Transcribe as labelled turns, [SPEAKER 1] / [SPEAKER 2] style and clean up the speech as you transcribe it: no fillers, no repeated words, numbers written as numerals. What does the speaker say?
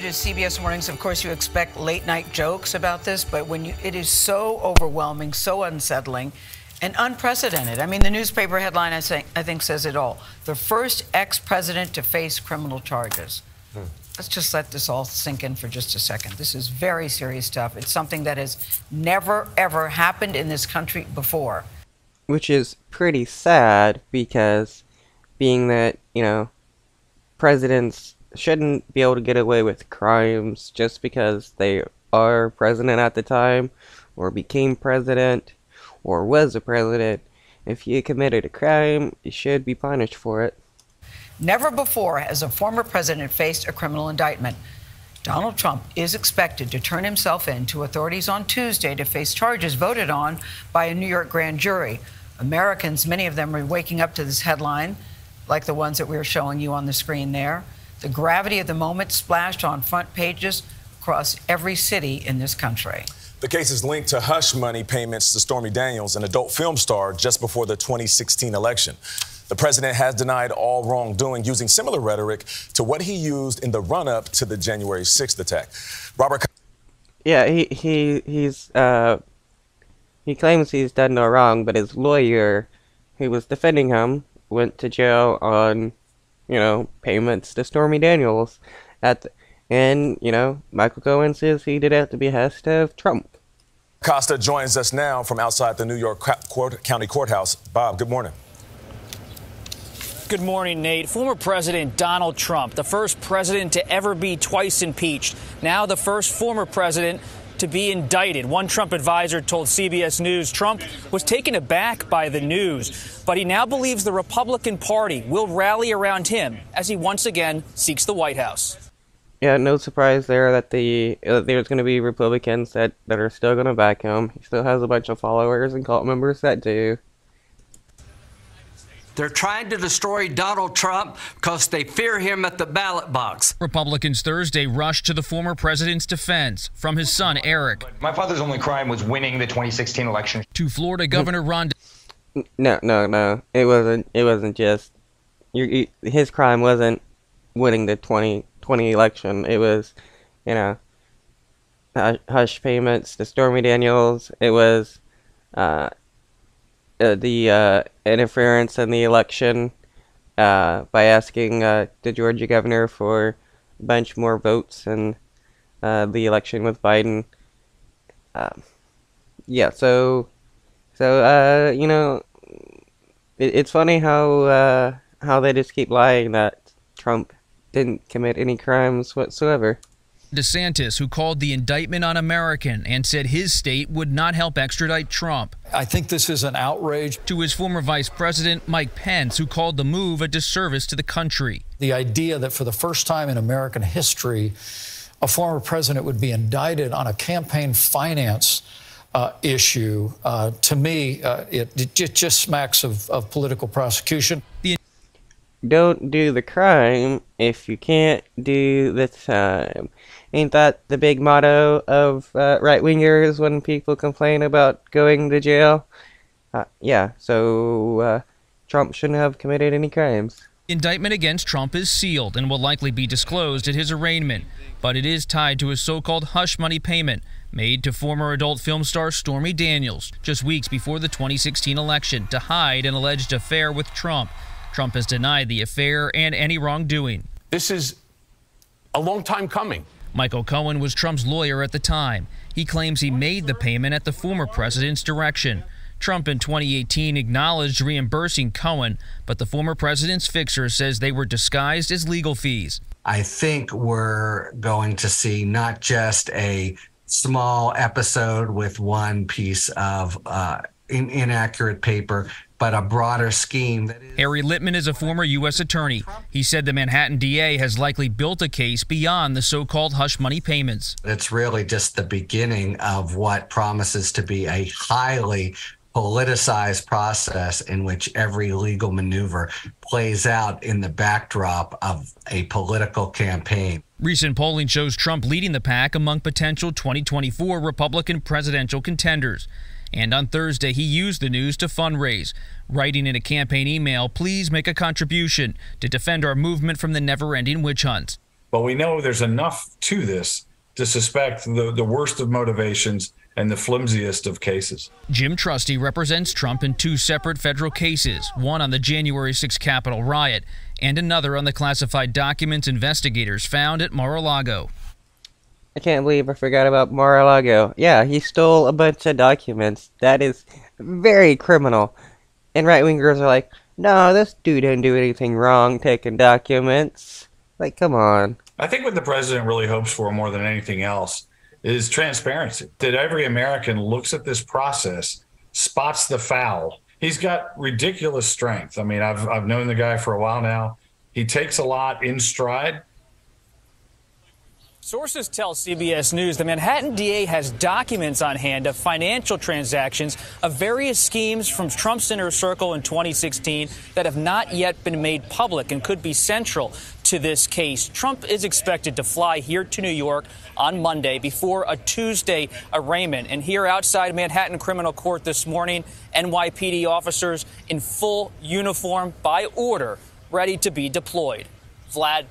[SPEAKER 1] to CBS Mornings. Of course, you expect late-night jokes about this, but it is so overwhelming, so unsettling, and unprecedented. I mean, the newspaper headline, I think, says it all. The first ex-president to face criminal charges. Let's just let this all sink in for just a second. This is very serious stuff. It's something that has never, ever happened in this country before.
[SPEAKER 2] Which is pretty sad because being that, you know, presidents shouldn't be able to get away with crimes just because they are president at the time, or became president, or was a president. If you committed a crime, you should be punished for it.
[SPEAKER 1] Never before has a former president faced a criminal indictment. Donald Trump is expected to turn himself in to authorities on Tuesday to face charges voted on by a New York grand jury. Americans, many of them, are waking up to this headline, like the ones that we were showing you on the screen there. The gravity of the moment splashed on front pages across every city in this country.
[SPEAKER 3] The case is linked to hush money payments to Stormy Daniels, an adult film star, just before the 2016 election. The president has denied all wrongdoing, using similar rhetoric to what he used in the run-up to the January 6th attack. Robert.
[SPEAKER 2] Yeah, he claims he's done no wrong, but his lawyer, who was defending him, went to jail on, you know, payments to Stormy Daniels. And, you know, Michael Cohen says he did it at the behest of Trump.
[SPEAKER 3] Costa joins us now from outside the New York County Courthouse. Bob, good morning.
[SPEAKER 4] Good morning, Nate. Former President Donald Trump, the first president to ever be twice impeached, now the first former president to be indicted. One Trump advisor told CBS News Trump was taken aback by the news, but he now believes the Republican Party will rally around him as he once again seeks the White House.
[SPEAKER 2] Yeah, no surprise there that there's going to be Republicans that are still going to back him. He still has a bunch of followers and cult members that do.
[SPEAKER 5] They're trying to destroy Donald Trump because they fear him at the ballot box.
[SPEAKER 6] Republicans Thursday rushed to the former president's defense, from his son Eric.
[SPEAKER 7] My father's only crime was winning the 2016 election.
[SPEAKER 6] To Florida Governor Ron.
[SPEAKER 2] No. It wasn't just his crime wasn't winning the 2020 election. It was, you know, hush payments to Stormy Daniels. It was the interference in the election by asking the Georgia governor for a bunch more votes in the election with Biden. Yeah, so you know, it's funny how they just keep lying that Trump didn't commit any crimes whatsoever.
[SPEAKER 6] DeSantis, who called the indictment un-American and said his state would not help extradite Trump.
[SPEAKER 8] I think this is an outrage.
[SPEAKER 6] To his former vice president, Mike Pence, who called the move a disservice to the country.
[SPEAKER 8] The idea that for the first time in American history, a former president would be indicted on a campaign finance issue, to me, it just smacks of political prosecution.
[SPEAKER 2] Don't do the crime if you can't do the time. Ain't that the big motto of right-wingers when people complain about going to jail? Yeah, so Trump shouldn't have committed any crimes.
[SPEAKER 6] The indictment against Trump is sealed and will likely be disclosed at his arraignment, but it is tied to a so-called hush money payment made to former adult film star Stormy Daniels just weeks before the 2016 election to hide an alleged affair with Trump. Trump has denied the affair and any wrongdoing.
[SPEAKER 9] This is a long time coming.
[SPEAKER 6] Michael Cohen was Trump's lawyer at the time. He claims he made the payment at the former president's direction. Trump in 2018 acknowledged reimbursing Cohen, but the former president's fixer says they were disguised as legal fees.
[SPEAKER 5] I think we're going to see not just a small episode with one piece of inaccurate paper, but a broader scheme.
[SPEAKER 6] Harry Litman is a former U.S. attorney. He said the Manhattan DA has likely built a case beyond the so-called hush money payments.
[SPEAKER 5] It's really just the beginning of what promises to be a highly politicized process in which every legal maneuver plays out in the backdrop of a political campaign.
[SPEAKER 6] Recent polling shows Trump leading the pack among potential 2024 Republican presidential contenders. And on Thursday, he used the news to fundraise, writing in a campaign email, "Please make a contribution to defend our movement from the never-ending witch hunt."
[SPEAKER 10] But we know there's enough to this to suspect the worst of motivations and the flimsiest of cases.
[SPEAKER 6] Jim Trusty represents Trump in 2 separate federal cases, one on the January 6 Capitol riot and another on the classified documents investigators found at Mar-a-Lago.
[SPEAKER 2] I can't believe I forgot about Mar-a-Lago. Yeah, he stole a bunch of documents. That is very criminal. And right-wingers are like, no, this dude didn't do anything wrong taking documents. Like, come on.
[SPEAKER 10] I think what the president really hopes for more than anything else is transparency, that every American looks at this process, spots the foul. He's got ridiculous strength. I mean, I've known the guy for a while now. He takes a lot in stride.
[SPEAKER 4] Sources tell CBS News the Manhattan DA has documents on hand of financial transactions of various schemes from Trump's inner circle in 2016 that have not yet been made public and could be central to this case. Trump is expected to fly here to New York on Monday before a Tuesday arraignment. And here outside Manhattan Criminal Court this morning, NYPD officers in full uniform by order, ready to be deployed. Vlad.